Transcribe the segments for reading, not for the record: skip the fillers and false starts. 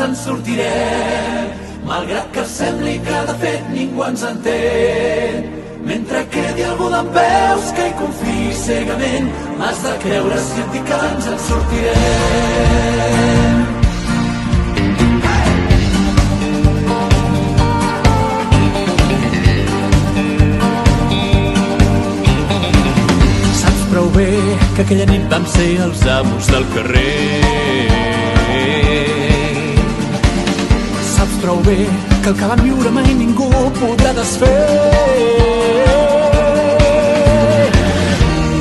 en sortirem, malgrat que sembli que de fet ningú ens entén. Mentre quedi algú dempeus que hi confiï cegament, m'has de creure si et dic que ens en sortirem. Saps prou bé que aquella nit vam ser els amos del carrer. Saps prou bé que el que vam viure mai ningú podrà desfer.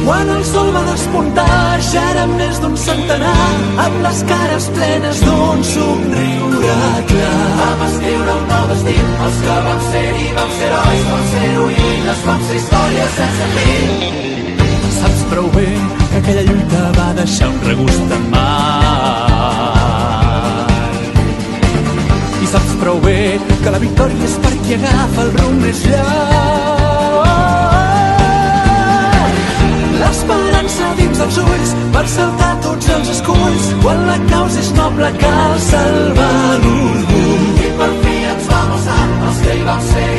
Quan el sol va despuntar ja érem més d'un centenar, amb les cares plenes d'un somriure clar. Vam escriure un nou destí, els que vam ser-hi vam ser herois, vam ser heroïnes, vam ser històries sense fi. Saps prou bé que aquella lluita va deixar un regust amarg. I saps prou bé que la victòria és per qui agafa el rumb més llarg. L'esperança dins dels ulls per saltar tots els esculls. Quan la causa és noble cal salvar l'orgull. I per fi ens vam alçar, els que hi vam ser